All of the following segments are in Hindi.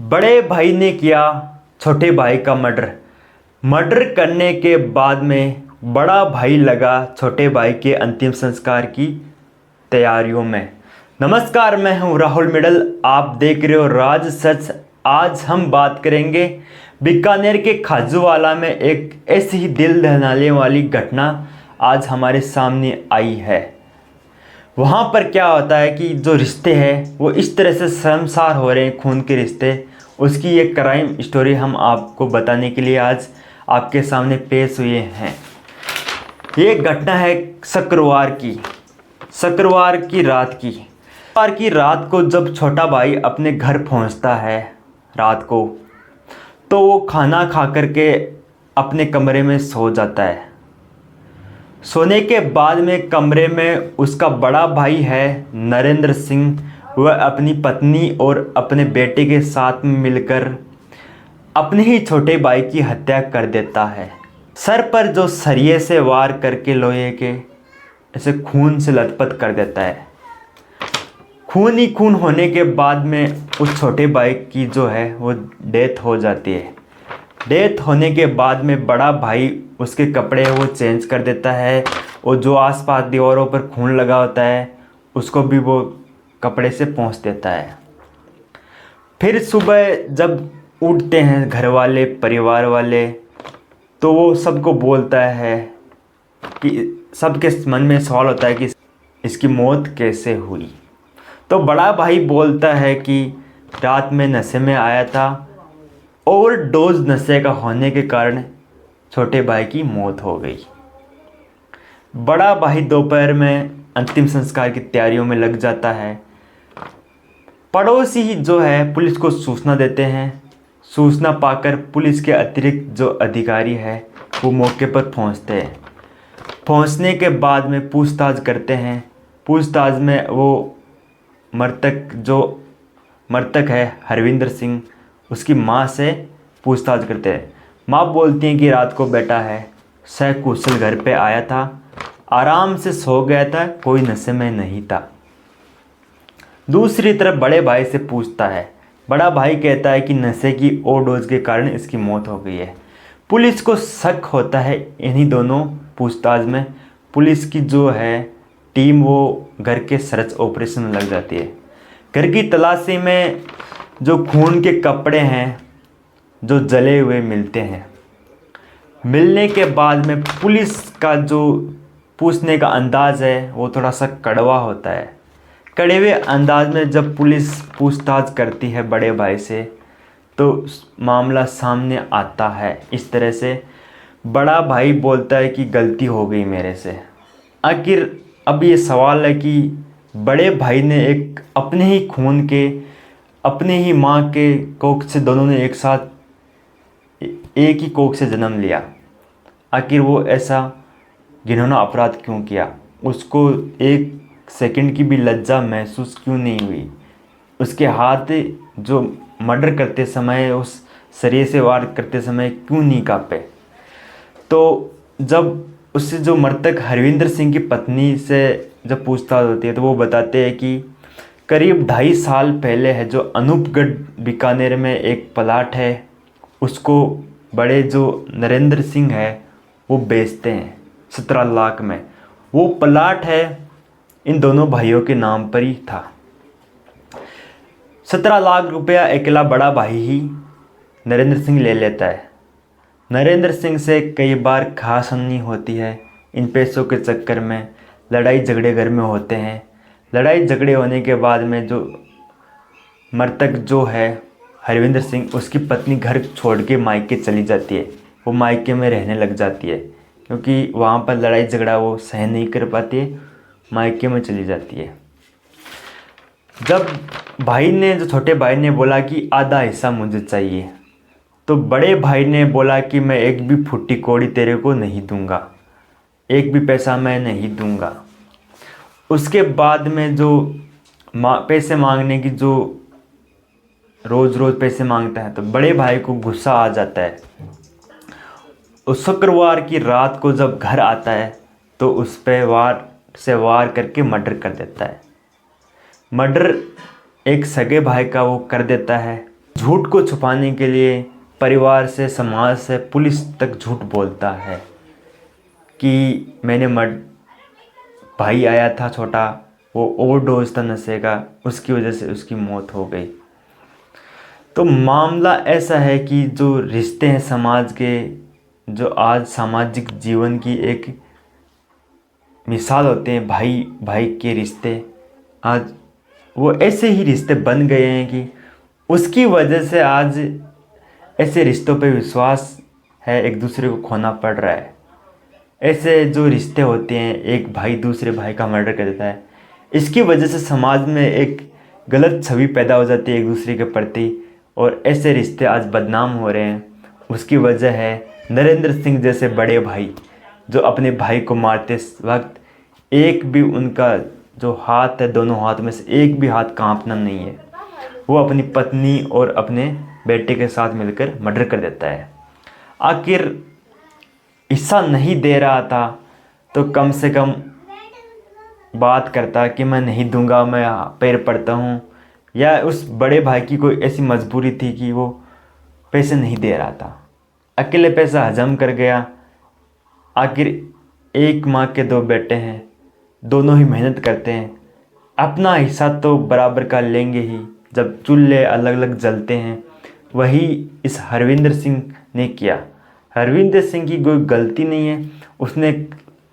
बड़े भाई ने किया छोटे भाई का मर्डर। मर्डर करने के बाद में बड़ा भाई लगा छोटे भाई के अंतिम संस्कार की तैयारियों में। नमस्कार, मैं हूं राहुल मिडल, आप देख रहे हो राज सच। आज हम बात करेंगे बीकानेर के खाजूवाला में एक ऐसी ही दिल दहलाने वाली घटना आज हमारे सामने आई है। वहाँ पर क्या होता है कि जो रिश्ते हैं वो इस तरह से शर्मसार हो रहे हैं, खून के रिश्ते। उसकी ये क्राइम स्टोरी हम आपको बताने के लिए आज आपके सामने पेश हुए हैं। ये घटना है शुक्रवार की रात को जब छोटा भाई अपने घर पहुंचता है रात को, तो वो खाना खा करके अपने कमरे में सो जाता है। सोने के बाद में कमरे में उसका बड़ा भाई है नरेंद्र सिंह, वह अपनी पत्नी और अपने बेटे के साथ में मिलकर अपने ही छोटे भाई की हत्या कर देता है। सर पर जो सरिये से वार करके लोहे के ऐसे खून से लथपथ कर देता है। खून ही खून होने के बाद में उस छोटे भाई की जो है वो डेथ हो जाती है। डेथ होने के बाद में बड़ा भाई उसके कपड़े वो चेंज कर देता है और जो आसपास दीवारों पर खून लगा होता है उसको भी वो कपड़े से पोंछ देता है। फिर सुबह जब उठते हैं घर वाले, परिवार वाले, तो वो सबको बोलता है कि सबके मन में सवाल होता है कि इसकी मौत कैसे हुई। तो बड़ा भाई बोलता है कि रात में नशे में आया था, ओवरडोज नशे का होने के कारण छोटे भाई की मौत हो गई। बड़ा भाई दोपहर में अंतिम संस्कार की तैयारियों में लग जाता है। पड़ोसी ही जो है पुलिस को सूचना देते हैं। सूचना पाकर पुलिस के अतिरिक्त जो अधिकारी है वो मौके पर पहुंचते हैं। पहुंचने के बाद में पूछताछ करते हैं। पूछताछ में वो मृतक है हरविंदर सिंह, उसकी माँ से पूछताछ करते हैं। माँ बोलती हैं कि रात को बेटा है सकुशल घर पे आया था, आराम से सो गया था, कोई नशे में नहीं था। दूसरी तरफ बड़े भाई से पूछता है। बड़ा भाई कहता है कि नशे की ओवरडोज के कारण इसकी मौत हो गई है। पुलिस को शक होता है इन्हीं दोनों पूछताछ में। पुलिस की जो है टीम वो घर के सर्च ऑपरेशन में लग जाती है। घर की तलाशी में जो खून के कपड़े हैं जो जले हुए मिलते हैं। मिलने के बाद में पुलिस का जो पूछने का अंदाज है वो थोड़ा सा कड़वा होता है। कड़वे हुए अंदाज में जब पुलिस पूछताछ करती है बड़े भाई से, तो मामला सामने आता है इस तरह से। बड़ा भाई बोलता है कि गलती हो गई मेरे से। आखिर अब ये सवाल है कि बड़े भाई ने एक अपने ही खून के, अपने ही माँ के कोख से, दोनों ने एक साथ एक ही कोख से जन्म लिया, आखिर वो ऐसा घिनौना अपराध क्यों किया? उसको एक सेकंड की भी लज्जा महसूस क्यों नहीं हुई? उसके हाथ जो मर्डर करते समय, उस सरिये से वार करते समय क्यों नहीं कांपे? तो जब उससे जो मृतक हरविंदर सिंह की पत्नी से जब पूछताछ होती है तो वो बताते हैं कि करीब 2.5 साल पहले है जो अनूपगढ़ बीकानेर में एक प्लाट है, उसको बड़े जो नरेंद्र सिंह है वो बेचते हैं 17 लाख में। वो प्लाट है इन दोनों भाइयों के नाम पर ही था। 17 लाख रुपया अकेला बड़ा भाई ही नरेंद्र सिंह ले लेता है। नरेंद्र सिंह से कई बार कहासुनी होती है। इन पैसों के चक्कर में लड़ाई झगड़े घर में होते हैं। लड़ाई झगड़े होने के बाद में जो मृतक जो है हरविंदर सिंह, उसकी पत्नी घर छोड़ के मायके चली जाती है। वो मायके में रहने लग जाती है क्योंकि वहाँ पर लड़ाई झगड़ा वो सहन नहीं कर पाती है, मायके में चली जाती है। जब भाई ने, जो छोटे भाई ने बोला कि आधा हिस्सा मुझे चाहिए, तो बड़े भाई ने बोला कि मैं एक भी फुट्टी कौड़ी तेरे को नहीं दूंगा, एक भी पैसा मैं नहीं दूंगा। उसके बाद में जो पैसे मांगने की, जो रोज़ रोज़ पैसे मांगता है, तो बड़े भाई को गुस्सा आ जाता है। उस शुक्रवार की रात को जब घर आता है तो उस पर वार करके मर्डर कर देता है। मर्डर एक सगे भाई का वो कर देता है। झूठ को छुपाने के लिए परिवार से, समाज से, पुलिस तक झूठ बोलता है कि मैंने भाई आया था छोटा, वो ओवरडोज था नशे का, उसकी वजह से उसकी मौत हो गई। तो मामला ऐसा है कि जो रिश्ते हैं समाज के, जो आज सामाजिक जीवन की एक मिसाल होते हैं, भाई भाई के रिश्ते, आज वो ऐसे ही रिश्ते बन गए हैं कि उसकी वजह से आज ऐसे रिश्तों पे विश्वास है एक दूसरे को खोना पड़ रहा है। ऐसे जो रिश्ते होते हैं, एक भाई दूसरे भाई का मर्डर कर देता है, इसकी वजह से समाज में एक गलत छवि पैदा हो जाती है एक दूसरे के प्रति, और ऐसे रिश्ते आज बदनाम हो रहे हैं। उसकी वजह है नरेंद्र सिंह जैसे बड़े भाई, जो अपने भाई को मारते वक्त एक भी उनका जो हाथ है, दोनों हाथ में से एक भी हाथ कांपना नहीं है। वो अपनी पत्नी और अपने बेटे के साथ मिलकर मर्डर कर देता है। आखिर हिस्सा नहीं दे रहा था तो कम से कम बात करता कि मैं नहीं दूंगा, मैं पैर पड़ता हूँ, या उस बड़े भाई की कोई ऐसी मजबूरी थी कि वो पैसे नहीं दे रहा था, अकेले पैसा हजम कर गया। आखिर एक माँ के दो बेटे हैं, दोनों ही मेहनत करते हैं, अपना हिस्सा तो बराबर का लेंगे ही। जब चूल्हे अलग अलग जलते हैं, वही इस हरविंदर सिंह ने किया। हरविंदर सिंह की कोई गलती नहीं है, उसने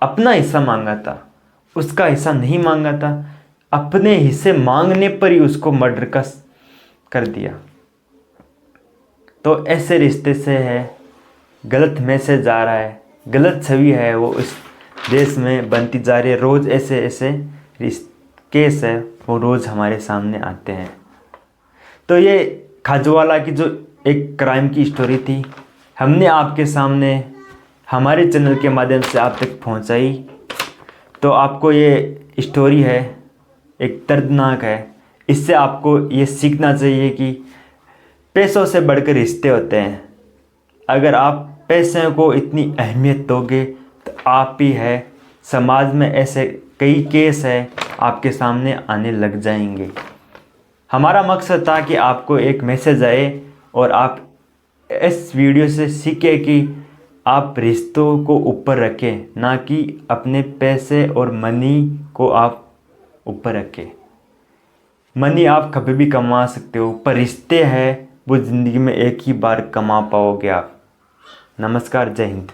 अपना हिस्सा मांगा था, उसका हिस्सा नहीं मांगा था, अपने हिस्से मांगने पर ही उसको मर्डर कर दिया। तो ऐसे रिश्ते से है गलत मैसेज आ रहा है, गलत छवि है वो इस देश में बनती जा रही है। रोज़ ऐसे ऐसे केस है वो रोज़ हमारे सामने आते हैं। तो ये खाजूवाला की जो एक क्राइम की स्टोरी थी, हमने आपके सामने हमारे चैनल के माध्यम से आप तक पहुंचाई। तो आपको ये स्टोरी है, एक दर्दनाक है, इससे आपको ये सीखना चाहिए कि पैसों से बढ़कर रिश्ते होते हैं। अगर आप पैसे को इतनी अहमियत दोगे तो आप ही है, समाज में ऐसे कई केस है आपके सामने आने लग जाएंगे। हमारा मकसद था कि आपको एक मैसेज आए और आप इस वीडियो से सीखें कि आप रिश्तों को ऊपर रखें, ना कि अपने पैसे और मनी को आप ऊपर रखें। मनी आप कभी भी कमा सकते हो, पर रिश्ते हैं वो ज़िंदगी में एक ही बार कमा पाओगे आप। नमस्कार, जय हिंद।